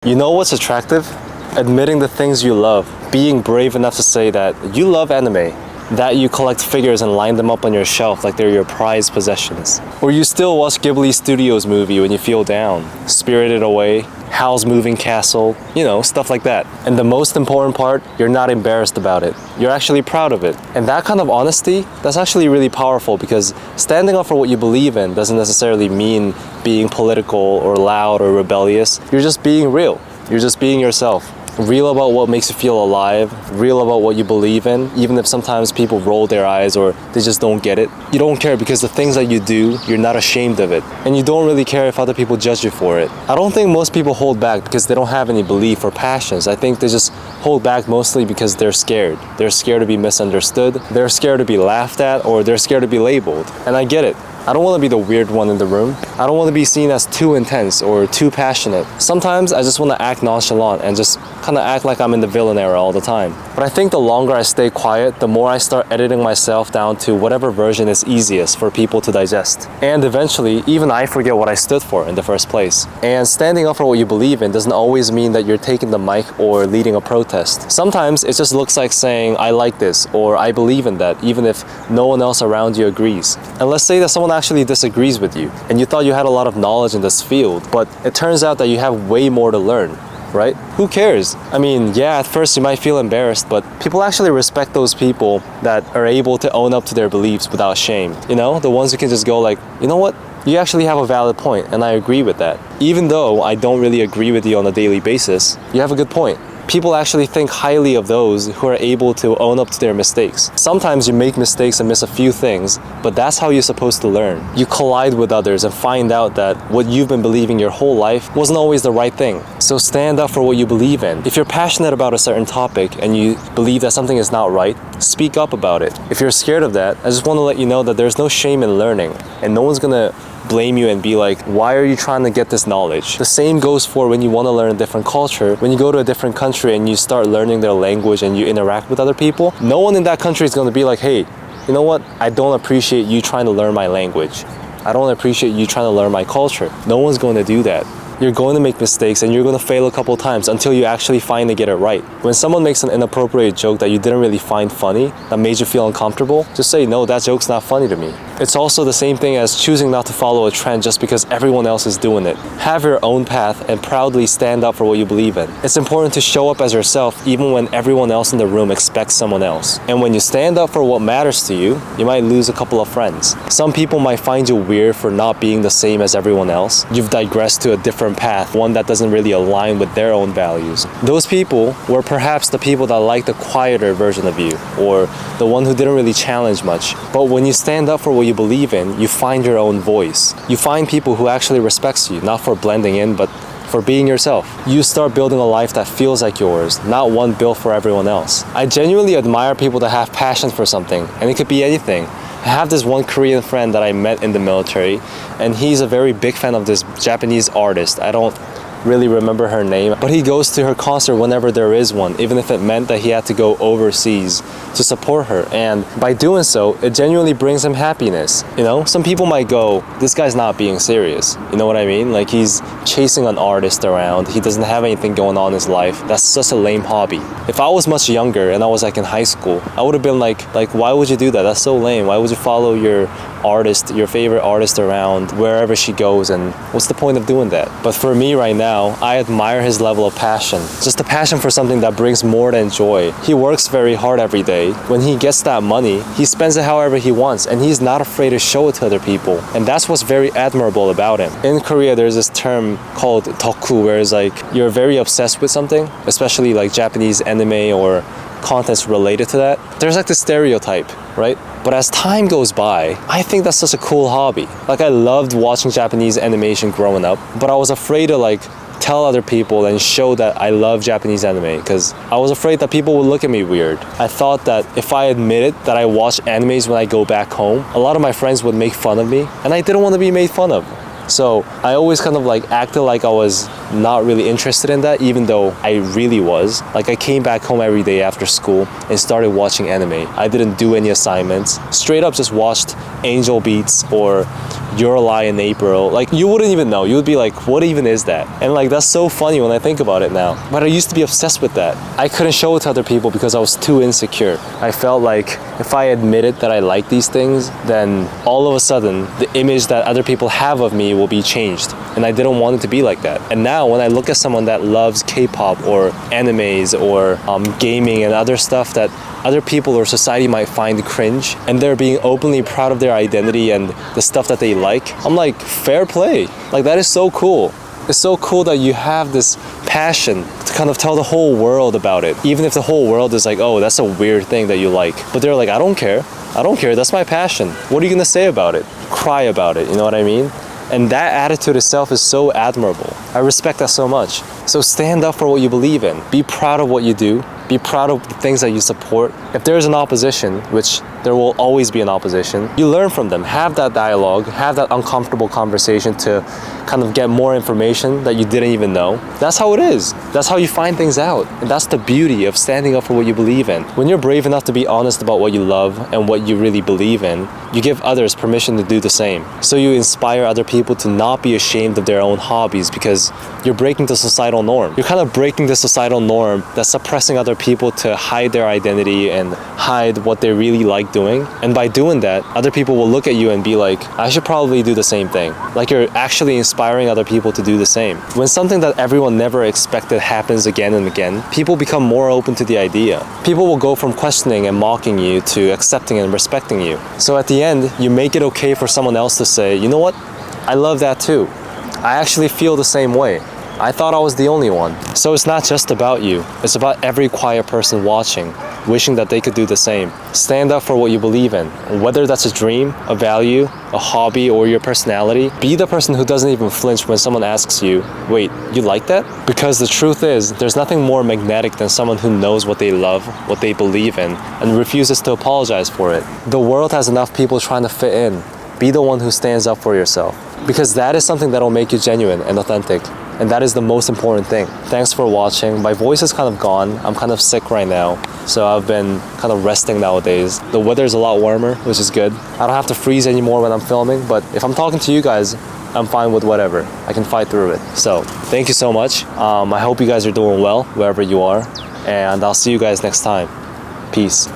You know what's attractive? Admitting the things you love. Being brave enough to say that you love anime. That you collect figures and line them up on your shelf like they're your prized possessions. Or you still watch Ghibli Studios movie when you feel down. Spirited Away, Howl's Moving Castle, you know, stuff like that. And the most important part, you're not embarrassed about it. You're actually proud of it. And that kind of honesty, that's actually really powerful because standing up for what you believe in doesn't necessarily mean being political or loud or rebellious. You're just being real. You're just being yourself. Real about what makes you feel alive, real about what you believe in, even if sometimes people roll their eyes or they just don't get it. You don't care because the things that you do, you're not ashamed of it. And you don't really care if other people judge you for it. I don't think most people hold back because they don't have any belief or passions. I think they just hold back mostly because they're scared. They're scared to be misunderstood, they're scared to be laughed at, or they're scared to be labeled. And I get it. I don't want to be the weird one in the room. I don't want to be seen as too intense or too passionate. Sometimes I just want to act nonchalant and just kind of act like I'm in the villain era all the time. But I think the longer I stay quiet, the more I start editing myself down to whatever version is easiest for people to digest. And eventually, even I forget what I stood for in the first place. And standing up for what you believe in doesn't always mean that you're taking the mic or leading a protest. Sometimes it just looks like saying, I like this, or I believe in that, even if no one else around you agrees. And let's say that someone actually disagrees with you, and you thought you had a lot of knowledge in this field, but it turns out that you have way more to learn, right? Who cares? I mean, yeah, at first you might feel embarrassed, but people actually respect those people that are able to own up to their beliefs without shame. You know, the ones who can just go like, you know what? You actually have a valid point, and I agree with that. Even though I don't really agree with you on a daily basis, you have a good point. People actually think highly of those who are able to own up to their mistakes. Sometimes you make mistakes and miss a few things, but that's how you're supposed to learn. You collide with others and find out that what you've been believing your whole life wasn't always the right thing. So stand up for what you believe in. If you're passionate about a certain topic and you believe that something is not right, speak up about it. If you're scared of that, I just want to let you know that there's no shame in learning, and no one's gonna blame you and be like, why are you trying to get this knowledge? The same goes for when you want to learn a different culture. When you go to a different country and you start learning their language and you interact with other people, no one in that country is going to be like, hey, you know what? I don't appreciate you trying to learn my language. I don't appreciate you trying to learn my culture. No one's going to do that. You're going to make mistakes and you're going to fail a couple times until you actually finally get it right. When someone makes an inappropriate joke that you didn't really find funny, that made you feel uncomfortable, just say, no, that joke's not funny to me. It's also the same thing as choosing not to follow a trend just because everyone else is doing it. Have your own path and proudly stand up for what you believe in. It's important to show up as yourself even when everyone else in the room expects someone else. And when you stand up for what matters to you, you might lose a couple of friends. Some people might find you weird for not being the same as everyone else. You've digressed to a different path, one that doesn't really align with their own values. Those people were perhaps the people that liked the quieter version of you, or the one who didn't really challenge much. But when you stand up for what you believe in, you find your own voice. You find people who actually respects you, not for blending in, but for being yourself. You start building a life that feels like yours, not one built for everyone else. I genuinely admire people that have passion for something, and it could be anything. I have this one Korean friend that I met in the military, and he's a very big fan of this Japanese artist. I don't really remember her name, but he goes to her concert whenever there is one, even if it meant that he had to go overseas to support her. And by doing so, it genuinely brings him happiness. You know, some people might go, this guy's not being serious. You know what I mean? Like, he's chasing an artist around. He doesn't have anything going on in his life. That's such a lame hobby. If I was much younger and I was like in high school, I would have been like, why would you do that? That's so lame. Why would you follow your artist, your favorite artist around wherever she goes, and what's the point of doing that? But for me right now, I admire his level of passion. Just a passion for something that brings more than joy. He works very hard every day. When he gets that money, he spends it however he wants, and he's not afraid to show it to other people. And that's what's very admirable about him. In Korea, there's this term called 덕후, where it's like you're very obsessed with something, especially like Japanese anime or contents related to that. There's like this stereotype, right? But as time goes by, I think that's such a cool hobby. Like, I loved watching Japanese animation growing up, but I was afraid to like tell other people and show that I love Japanese anime because I was afraid that people would look at me weird. I thought that if I admitted that I watch animes when I go back home, a lot of my friends would make fun of me, and I didn't want to be made fun of. So I always kind of like acted like I was not really interested in that, even though I really was. Like, I came back home every day after school and started watching anime. I didn't do any assignments. Straight up just watched Angel Beats or Your Lie in April. Like, you wouldn't even know. You would be like, what even is that? And like, that's so funny when I think about it now. But I used to be obsessed with that. I couldn't show it to other people because I was too insecure. I felt like if I admitted that I like these things, then all of a sudden, the image that other people have of me will be changed. And I didn't want it to be like that. And now when I look at someone that loves K-pop or animes or gaming and other stuff that other people or society might find cringe, and they're being openly proud of their identity and the stuff that they like, I'm like, fair play. Like, that is so cool. It's so cool that you have this passion to kind of tell the whole world about it, even if the whole world is like, oh, that's a weird thing that you like. But they're like, I don't care. I don't care. That's my passion. What are you gonna say about it? Cry about it. You know what I mean? And that attitude itself is so admirable. I respect that so much. So stand up for what you believe in. Be proud of what you do. Be proud of the things that you support. If there's an opposition, which there will always be an opposition, you learn from them. Have that dialogue, have that uncomfortable conversation to kind of get more information that you didn't even know. That's how it is. That's how you find things out. And that's the beauty of standing up for what you believe in. When you're brave enough to be honest about what you love and what you really believe in, you give others permission to do the same. So you inspire other people to not be ashamed of their own hobbies because you're breaking the societal norm. You're kind of breaking the societal norm that's suppressing other people to hide their identity and hide what they really like doing. And by doing that, other people will look at you and be like, I should probably do the same thing. Like, you're actually inspiring other people to do the same. When something that everyone never expected happens again and again, people become more open to the idea. People will go from questioning and mocking you to accepting and respecting you. So at the end, you make it okay for someone else to say, you know what? I love that too. I actually feel the same way. I thought I was the only one. So it's not just about you. It's about every quiet person watching, wishing that they could do the same. Stand up for what you believe in. Whether that's a dream, a value, a hobby, or your personality, be the person who doesn't even flinch when someone asks you, wait, you like that? Because the truth is, there's nothing more magnetic than someone who knows what they love, what they believe in, and refuses to apologize for it. The world has enough people trying to fit in. Be the one who stands up for yourself. Because that is something that will make you genuine and authentic. And that is the most important thing. Thanks for watching. My voice is kind of gone. I'm kind of sick right now. So I've been kind of resting nowadays. The weather is a lot warmer, which is good. I don't have to freeze anymore when I'm filming, but if I'm talking to you guys, I'm fine with whatever. I can fight through it. So thank you so much. I hope you guys are doing well, wherever you are. And I'll see you guys next time. Peace.